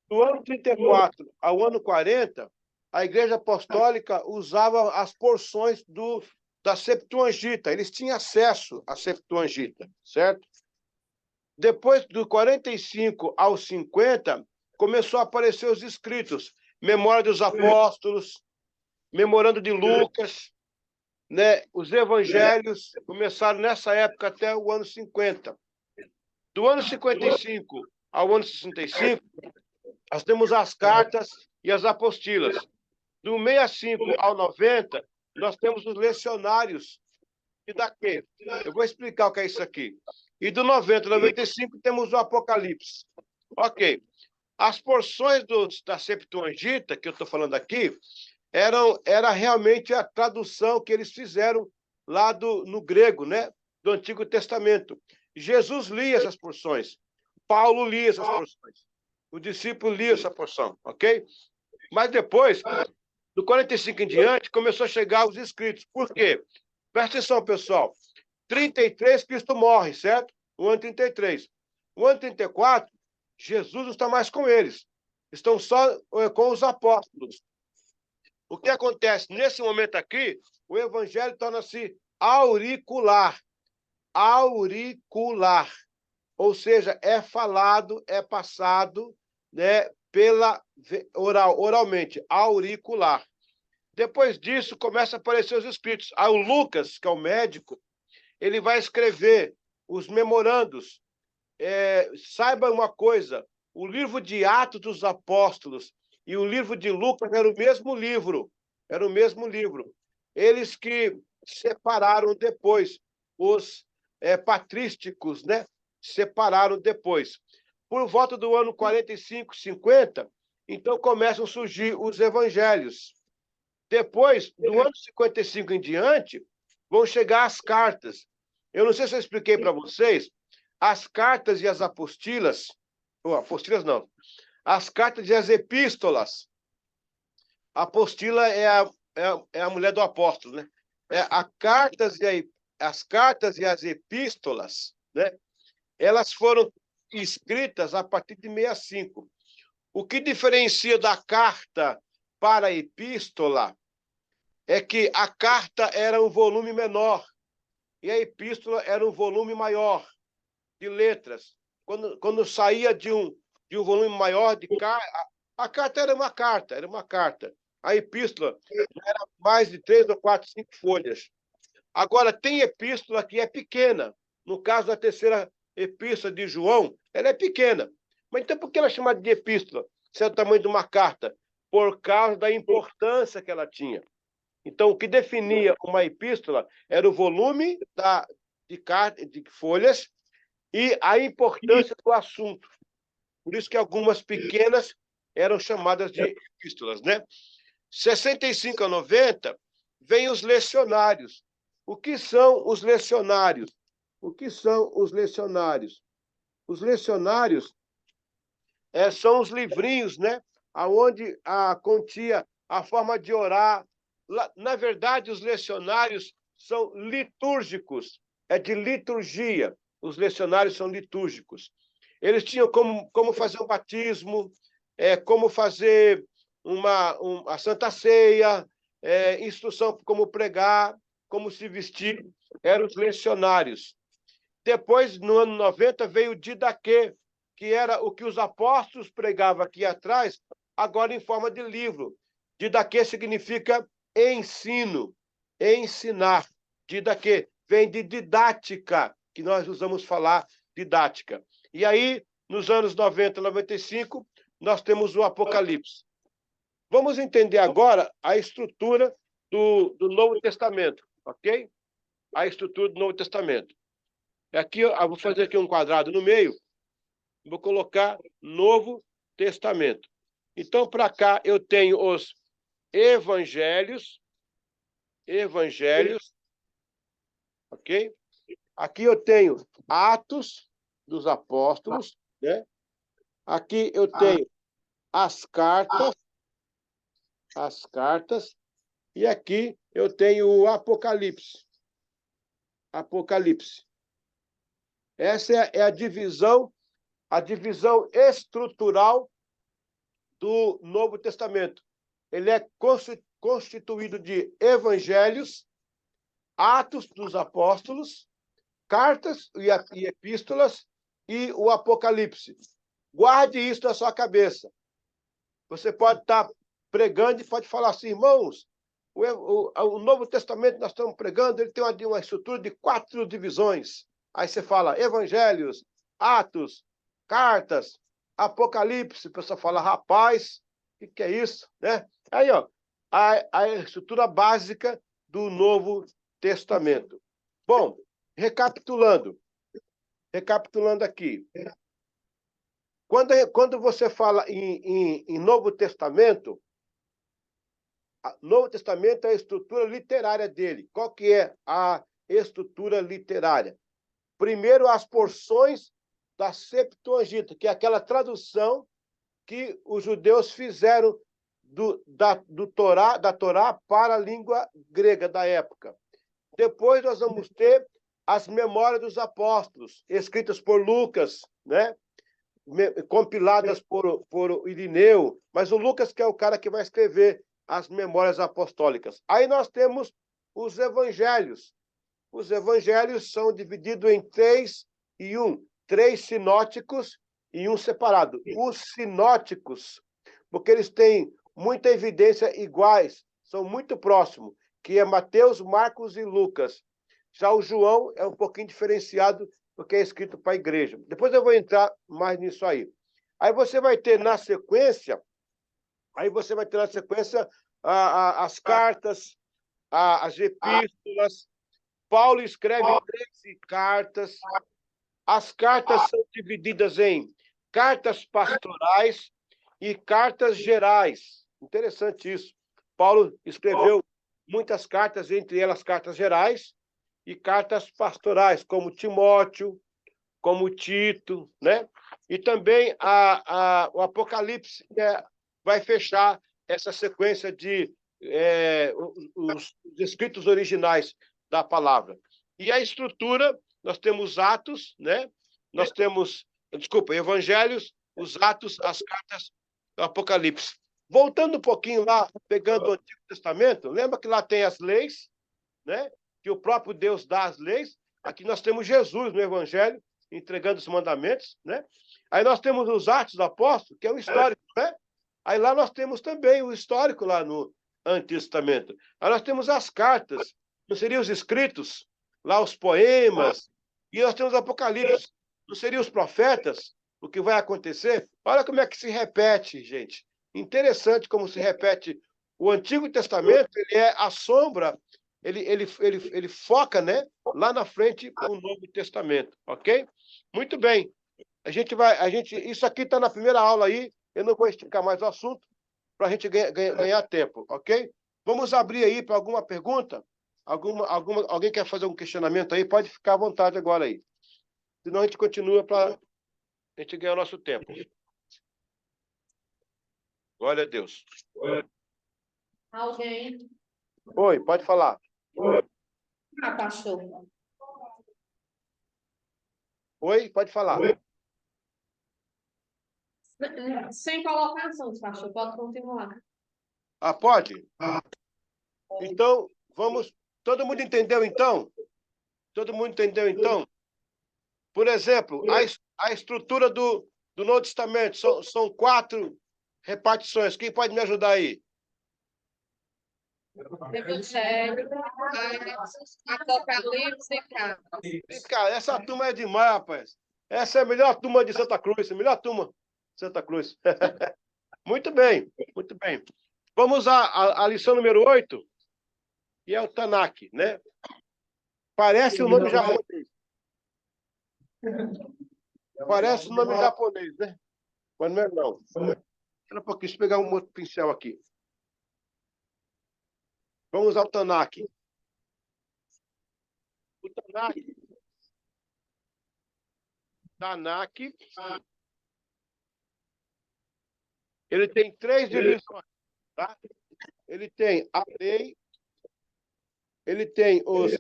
Do ano 34 ao ano 40, a Igreja Apostólica usava as porções da Septuaginta. Eles tinham acesso à Septuaginta, certo? Depois do 45 ao 50, começou a aparecer os escritos, Memória dos Apóstolos, Memorando de Lucas, né? Os evangelhos começaram nessa época até o ano 50. Do ano 55 ao ano 65, nós temos as cartas e as apostilas. Do 65 ao 90, nós temos os lecionários. E daqui? Eu vou explicar o que é isso aqui. E do 90 ao 95, temos o Apocalipse. Ok. As porções da Septuaginta, que eu estou falando aqui, era realmente a tradução que eles fizeram lá no grego, né? Do Antigo Testamento. Jesus lia essas porções. Paulo lia essas porções. O discípulo lia essa porção, ok? Mas depois, do 45 em diante, começou a chegar os escritos. Por quê? Presta atenção, pessoal. 33, Cristo morre, certo? O ano 33. O ano 34, Jesus não está mais com eles. Estão só com os apóstolos. O que acontece? Nesse momento aqui, o evangelho torna-se auricular. Auricular. Ou seja, é falado, é passado, né, oralmente, auricular. Depois disso, começa a aparecer os escritos. Aí o Lucas, que é o médico, ele vai escrever os memorandos. Saiba uma coisa, o livro de Atos dos Apóstolos e o livro de Lucas era o mesmo livro. Era o mesmo livro. Eles que separaram depois, os patrísticos, né? Separaram depois. Por volta do ano 45, 50, então começam a surgir os evangelhos. Depois, do ano 55 em diante, vão chegar as cartas. Eu não sei se eu expliquei para vocês, as cartas e as apostilas, ou apostilas não, as cartas e as epístolas. A apostila é a mulher do apóstolo, né? As cartas e as epístolas, né? Elas foram escritas a partir de 65. O que diferencia da carta para a epístola é que a carta era um volume menor e a epístola era um volume maior de letras. Quando saía de um volume maior de carta, a carta era uma carta, era uma carta. A epístola era mais de 3 ou 4, 5 folhas. Agora, tem epístola que é pequena. No caso da terceira epístola de João, ela é pequena. Mas então por que ela é chamada de epístola? Se é o tamanho de uma carta? Por causa da importância que ela tinha. Então, o que definia uma epístola era o volume de folhas e a importância do assunto. Por isso que algumas pequenas eram chamadas de epístolas, né? 65 a 90, vem os lecionários. O que são os lecionários? O que são os lecionários? Os lecionários são os livrinhos, né? Onde continha a forma de orar. Na verdade, os lecionários são litúrgicos, é de liturgia. Os lecionários são litúrgicos. Eles tinham como fazer um batismo, como fazer a Santa Ceia, instrução como pregar, como se vestir. Eram os lecionários. Depois, no ano 90, veio o Didaquê, que era o que os apóstolos pregavam aqui atrás, agora em forma de livro. Didaquê significa ensino, ensinar. Didaquê vem de didática, que nós usamos falar didática. E aí, nos anos 90 e 95, nós temos o Apocalipse. Vamos entender agora a estrutura do Novo Testamento, ok? A estrutura do Novo Testamento. Aqui eu vou fazer aqui um quadrado no meio, vou colocar Novo Testamento. Então, para cá eu tenho os evangelhos, ok? Aqui eu tenho Atos dos Apóstolos, né? Aqui eu tenho as cartas, e aqui eu tenho o Apocalipse. Apocalipse. Essa é a divisão estrutural do Novo Testamento. Ele é constituído de evangelhos, Atos dos Apóstolos, cartas e epístolas e o Apocalipse. Guarde isso na sua cabeça. Você pode estar pregando e pode falar assim, irmãos, o Novo Testamento nós estamos pregando, ele tem uma estrutura de 4 divisões. Aí você fala evangelhos, Atos, cartas, Apocalipse. A pessoa fala, rapaz, o que é isso? Né? Aí, ó, a estrutura básica do Novo Testamento. Bom, recapitulando aqui. Quando você fala em Novo Testamento é a estrutura literária dele. Qual que é a estrutura literária? Primeiro, as porções da Septuaginta, que é aquela tradução que os judeus fizeram da Torá para a língua grega da época. Depois nós vamos ter as Memórias dos Apóstolos, escritas por Lucas, né? Compiladas por Irineu, mas o Lucas que é o cara que vai escrever as Memórias Apostólicas. Aí nós temos os Evangelhos. Os Evangelhos são divididos em 3 e 1. 3 sinóticos e 1 separado. Os sinóticos, porque eles têm muita evidência iguais, são muito próximos, que é Mateus, Marcos e Lucas. Já o João é um pouquinho diferenciado, porque é escrito para a igreja. Depois eu vou entrar mais nisso aí. Aí você vai ter na sequência, as cartas, as epístolas. Paulo escreve 13 cartas. As cartas são divididas em cartas pastorais e cartas gerais. Interessante isso. Paulo escreveu muitas cartas, entre elas cartas gerais e cartas pastorais, como Timóteo, como Tito, né? E também o Apocalipse vai fechar essa sequência de os escritos originais da palavra. E a estrutura, nós temos Atos, né? Nós temos, Evangelhos, os Atos, as cartas do Apocalipse. Voltando um pouquinho lá, pegando o Antigo Testamento, lembra que lá tem as leis, né? Que o próprio Deus dá as leis. Aqui nós temos Jesus no Evangelho, entregando os mandamentos, né? Aí nós temos os Atos do Apóstolo, que é o histórico, né? Aí lá nós temos também o histórico lá no Antigo Testamento. Aí nós temos as cartas, não seriam os escritos, lá os poemas, e nós temos o Apocalipse, não seriam os profetas, o que vai acontecer? Olha como é que se repete, gente. Interessante como se repete. O Antigo Testamento, ele é a sombra, ele foca, né, lá na frente o Novo Testamento, ok? Muito bem. Isso aqui está na primeira aula aí, eu não vou esticar mais o assunto para a gente ganhar tempo, ok? Vamos abrir aí para alguma pergunta? Alguém quer fazer algum questionamento aí? Pode ficar à vontade agora aí. Senão a gente continua para a gente ganhar o nosso tempo. Glória a Deus. Alguém? Oi, pode falar. Pastor. Oi, pode falar. Sem colocação, pastor, pode continuar. Ah, pode? Então, vamos... Todo mundo entendeu, então? Todo mundo entendeu, então? Por exemplo, a estrutura do Novo Testamento são 4 repartições. Quem pode me ajudar aí? Evangelho, Apocalipse e cartas. Cara, essa turma é demais, rapaz. Essa é a melhor turma de Santa Cruz, a melhor turma de Santa Cruz. Muito bem, muito bem. Vamos à lição número 8, que é o Tanakh, né? Parece um nome japonês. Parece um nome japonês, né? Mas não é não. Espera um pouquinho, deixa eu pegar um outro pincel aqui. Vamos ao Tanakh. O Tanakh, ele tem 3 divisões, tá? Ele tem a lei, ele tem os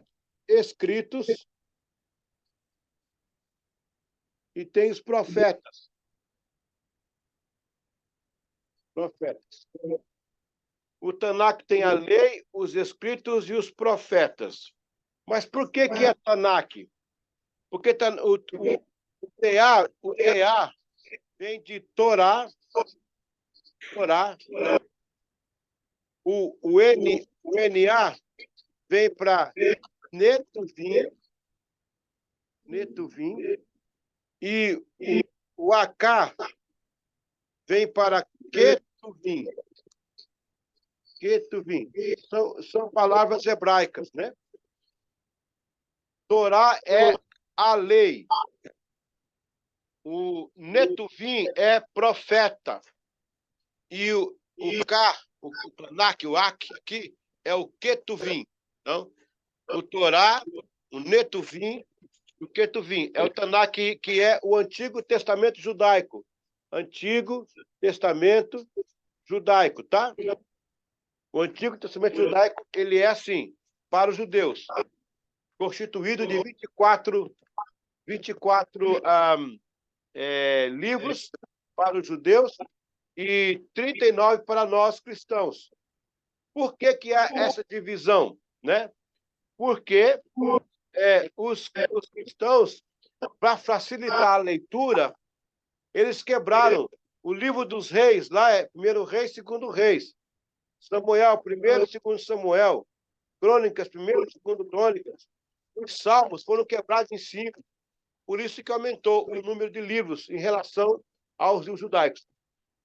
escritos e tem os profetas. Profetas. O Tanakh tem a lei, os escritos e os profetas. Mas por que é Tanakh? Porque o TA vem de Torá, o NA vem para Netuvim, e o AK vem para Ketuvim. São palavras hebraicas, né? Torá é a lei. O Netuvim é profeta. E o Tanakh, o Ak, aqui, é o Ketuvim. Então, o Torá, o Netuvim, o Ketuvim. É o Tanakh, que é o Antigo Testamento Judaico. Antigo Testamento Judaico, tá? O Antigo Testamento Judaico, ele é assim, para os judeus, constituído de 24 livros para os judeus e 39 para nós cristãos. Por que há essa divisão, né? Porque os cristãos, para facilitar a leitura, eles quebraram o livro dos reis, lá é 1º Reis, 2º Reis, Samuel, 1º e 2º Samuel, Crônicas, 1º e 2º Crônicas. Os salmos foram quebrados em 5. Por isso que aumentou o número de livros em relação aos livros judaicos.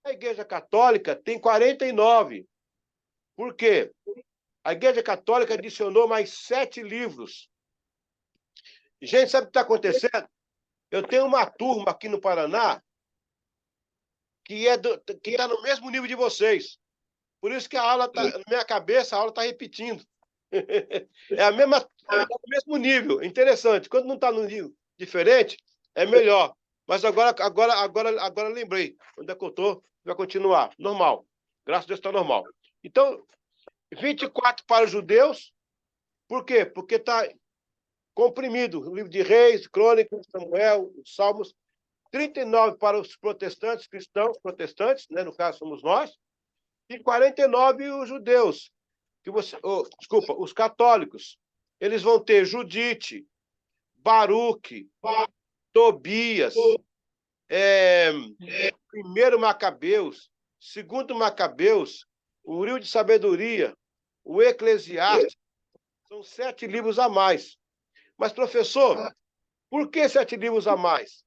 A Igreja Católica tem 49. Por quê? A Igreja Católica adicionou mais 7 livros. Gente, sabe o que está acontecendo? Eu tenho uma turma aqui no Paraná que está no mesmo nível de vocês. Por isso que a aula está, na minha cabeça, a aula está repetindo. É o mesmo nível. Interessante. Quando não está no nível diferente, é melhor. Mas agora lembrei. Onde é que eu estou? Vai continuar. Normal. Graças a Deus está normal. Então, 24 para os judeus. Por quê? Porque está comprimido. O livro de Reis, Crônicas, Samuel, Salmos. 39 para os protestantes, cristãos protestantes, né? No caso somos nós. E 49 os judeus. Desculpa, os católicos. Eles vão ter Judite, Baruque, Tobias, 1º Macabeus, 2º Macabeus, o Livro de Sabedoria, o Eclesiastes. São 7 livros a mais. Mas, professor, por que 7 livros a mais?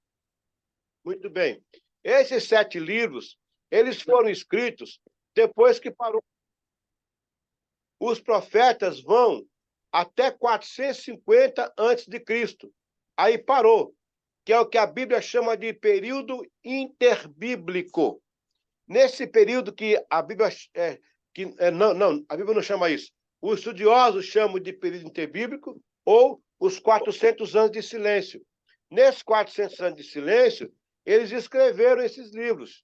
Muito bem. Esses 7 livros, eles foram escritos depois que parou. Os profetas vão até 450 a.C. Aí parou, que é o que a Bíblia chama de período interbíblico. Nesse período que a Bíblia... a Bíblia não chama isso. Os estudiosos chamam de período interbíblico ou os 400 anos de silêncio. Nesses 400 anos de silêncio, eles escreveram esses livros.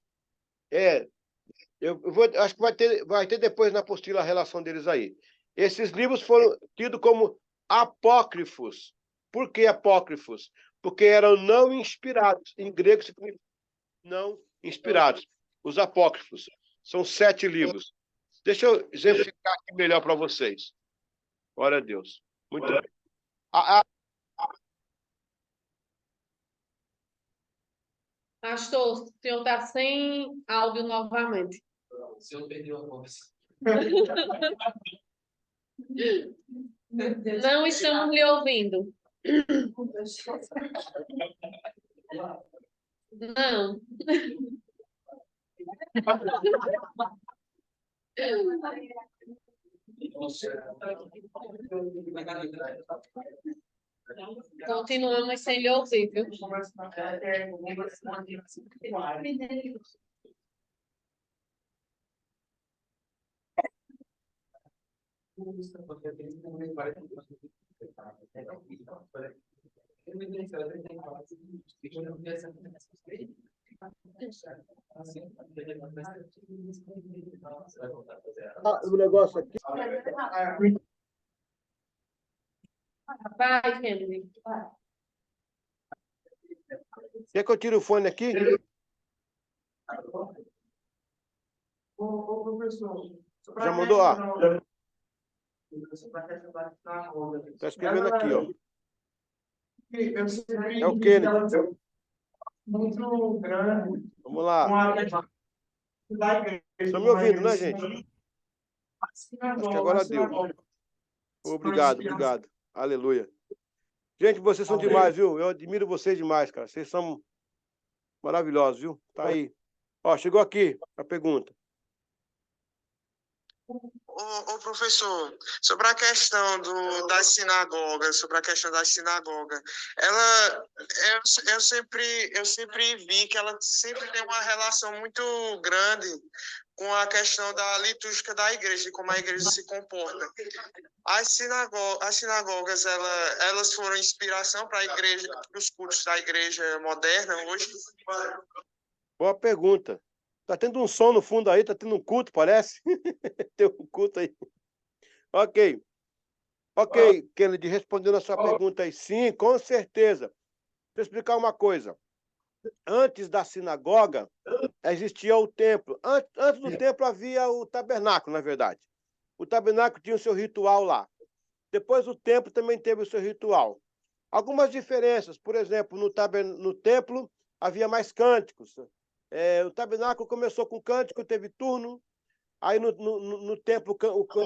Acho que vai ter depois na apostila a relação deles aí. Esses livros foram tidos como apócrifos. Por que apócrifos? Porque eram não inspirados. Em grego significa não inspirados. Os apócrifos. São 7 livros. Deixa eu exemplificar aqui melhor para vocês. Glória a Deus. Muito bem. Pastor, o senhor está sem áudio novamente. O senhor perdeu a voz. Não estamos lhe ouvindo. Não. Continuamos sem lhe ouvir, viu? O negócio aqui. Vai, Kennedy. Quer que eu tire o fone aqui? Ô, professor, Já mandou? Está escrevendo aqui, ó. É o Kennedy. Muito grande. Vamos lá. Estão me ouvindo, né, gente? Acho que agora deu. Obrigado, obrigado. Aleluia. Gente, vocês são demais, viu? Eu admiro vocês demais, cara. Vocês são maravilhosos, viu? Tá aí. Ó, chegou aqui a pergunta. Ô, professor, sobre a questão das sinagogas, eu sempre vi que ela sempre tem uma relação muito grande com a questão da litúrgica da igreja, de como a igreja se comporta. As sinagogas, elas foram inspiração para a igreja, para os cultos da igreja moderna hoje? Boa pergunta. Tá tendo um som no fundo aí, tá tendo um culto, parece. Tem um culto aí. Ok. Ok, Kennedy, respondendo a sua pergunta aí, sim, com certeza. Deixa eu explicar uma coisa. Antes da sinagoga, existia o templo. Antes do templo havia o tabernáculo, na verdade. O tabernáculo tinha o seu ritual lá. Depois o templo também teve o seu ritual. Algumas diferenças, por exemplo, no templo havia mais cânticos. O tabernáculo começou com cântico, teve turno. Aí no templo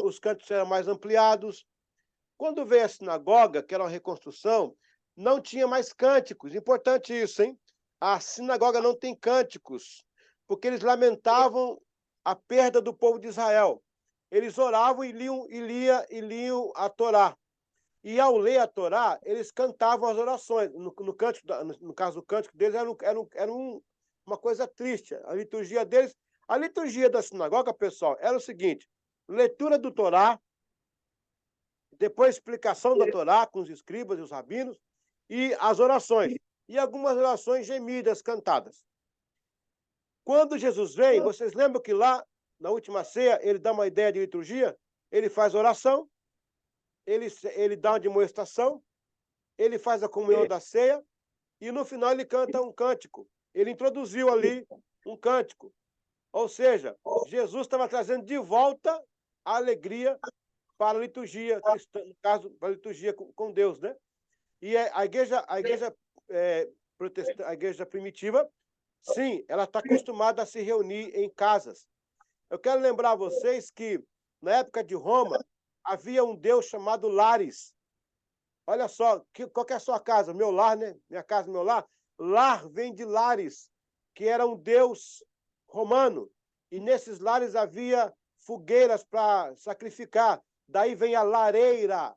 os cânticos eram mais ampliados. Quando veio a sinagoga, que era uma reconstrução, não tinha mais cânticos. Importante isso, hein? A sinagoga não tem cânticos, porque eles lamentavam a perda do povo de Israel. Eles oravam e liam a Torá. E ao ler a Torá, eles cantavam as orações. No caso, o cântico deles era uma coisa triste. A liturgia da sinagoga, pessoal, era o seguinte: leitura do Torá, depois explicação da Torá com os escribas e os rabinos, e as orações. E algumas orações gemidas, cantadas. Quando Jesus vem, vocês lembram que lá, na última ceia, ele dá uma ideia de liturgia? Ele faz oração, ele dá uma demonstração, ele faz a comunhão da ceia, e no final ele canta um cântico. Ele introduziu ali um cântico. Ou seja, Jesus estava trazendo de volta a alegria para a liturgia cristã, no caso, para a liturgia com Deus, né? E a igreja primitiva, sim, ela está acostumada a se reunir em casas. Eu quero lembrar a vocês que, na época de Roma, havia um deus chamado Lares. Olha só, qual que é a sua casa? Meu lar, né? Minha casa, meu lar. Lar vem de Lares, que era um deus romano. E nesses lares havia fogueiras para sacrificar. Daí vem a lareira,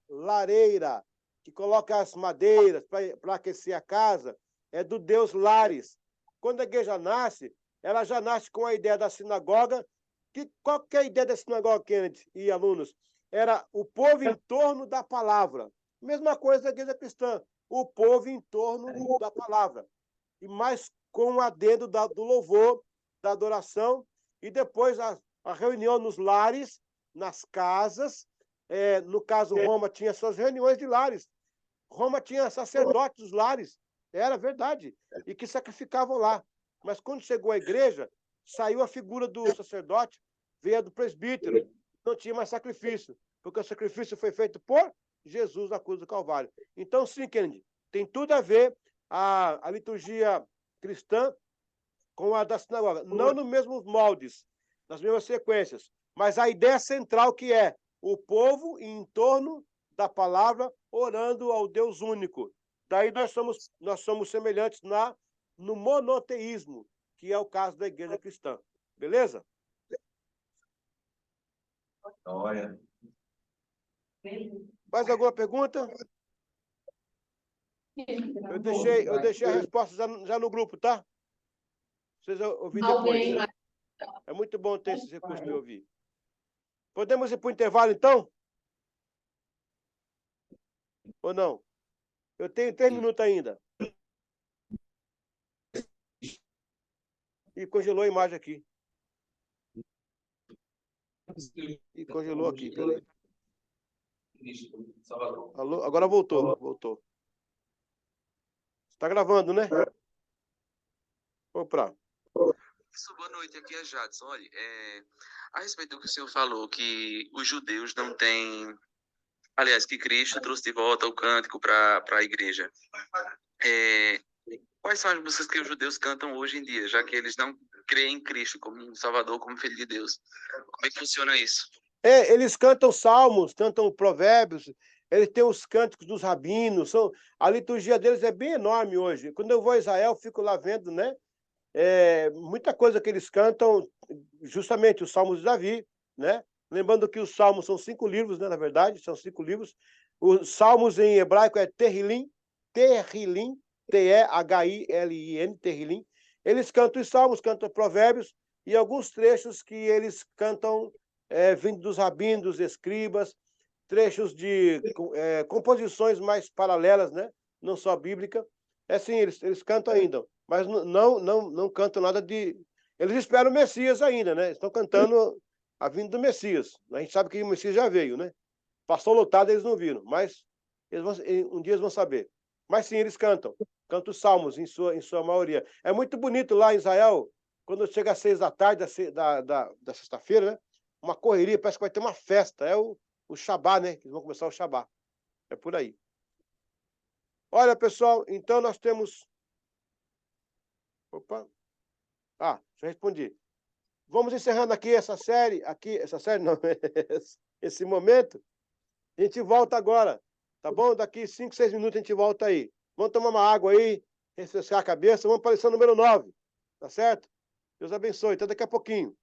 que coloca as madeiras para aquecer a casa. É do deus Lares. Quando a igreja nasce, ela já nasce com a ideia da sinagoga. Qual que é a ideia da sinagoga, Kennedy e alunos? Era o povo em torno da palavra. Mesma coisa da igreja cristã, o povo em torno da palavra. E mais com o adendo do louvor, da adoração, e depois a reunião nos lares, nas casas. No caso, Roma tinha suas reuniões de lares. Roma tinha sacerdotes dos lares, era verdade, e que sacrificavam lá. Mas quando chegou a igreja, saiu a figura do sacerdote, veio a do presbítero, não tinha mais sacrifício, porque o sacrifício foi feito por Jesus na cruz do Calvário. Então, sim, Kennedy, tem tudo a ver a liturgia cristã com a da sinagoga. Não nos mesmos moldes, nas mesmas sequências, mas a ideia central que é o povo em torno da palavra, orando ao Deus único. Daí nós somos semelhantes no monoteísmo, que é o caso da igreja cristã. Beleza? Olha. Mais alguma pergunta? Eu deixei a resposta já no grupo, tá? Vocês ouvirem depois. Alguém É muito bom ter esse recurso de ouvir. Podemos ir para o intervalo, então? Ou não? Eu tenho 3 minutos ainda. E congelou a imagem aqui. E congelou aqui. Peraí. Alô? Agora voltou. Está gravando, né? Opa. Boa noite, aqui é Jadson. Olha, a respeito do que o senhor falou, que os judeus não têm... Aliás, que Cristo trouxe de volta o cântico para a igreja. Quais são as músicas que os judeus cantam hoje em dia, já que eles não creem em Cristo como Salvador, como Filho de Deus? Como é que funciona isso? Eles cantam salmos, cantam provérbios, eles têm os cânticos dos rabinos, a liturgia deles é bem enorme hoje. Quando eu vou a Israel, fico lá vendo, né? Muita coisa que eles cantam, justamente os Salmos de Davi, né? Lembrando que os Salmos são 5 livros, né? Na verdade, são 5 livros. Os Salmos em hebraico é Terrilim, Terrilim, T-E-H-I-L-I-N, Terrilim. Eles cantam os Salmos, cantam provérbios e alguns trechos que eles cantam vindo dos rabinos, dos escribas, trechos de composições mais paralelas, né? Não só bíblica. Sim, eles cantam ainda, mas não cantam nada de... Eles esperam o Messias ainda, né? Estão cantando a vinda do Messias. A gente sabe que o Messias já veio, né? Passou lotado, eles não viram, mas um dia eles vão saber. Mas sim, eles cantam os salmos em sua maioria. É muito bonito lá em Israel, quando chega às 6 da tarde da sexta-feira, né? Uma correria, parece que vai ter uma festa. É o Shabá, né? Eles vão começar o Shabá. É por aí. Olha, pessoal, então nós temos... Opa! Já respondi. Vamos encerrando aqui essa série não, esse momento. A gente volta agora, tá bom? Daqui 5, 6 minutos a gente volta aí. Vamos tomar uma água aí, refrescar a cabeça, vamos para a lição número 9, tá certo? Deus abençoe, até daqui a pouquinho.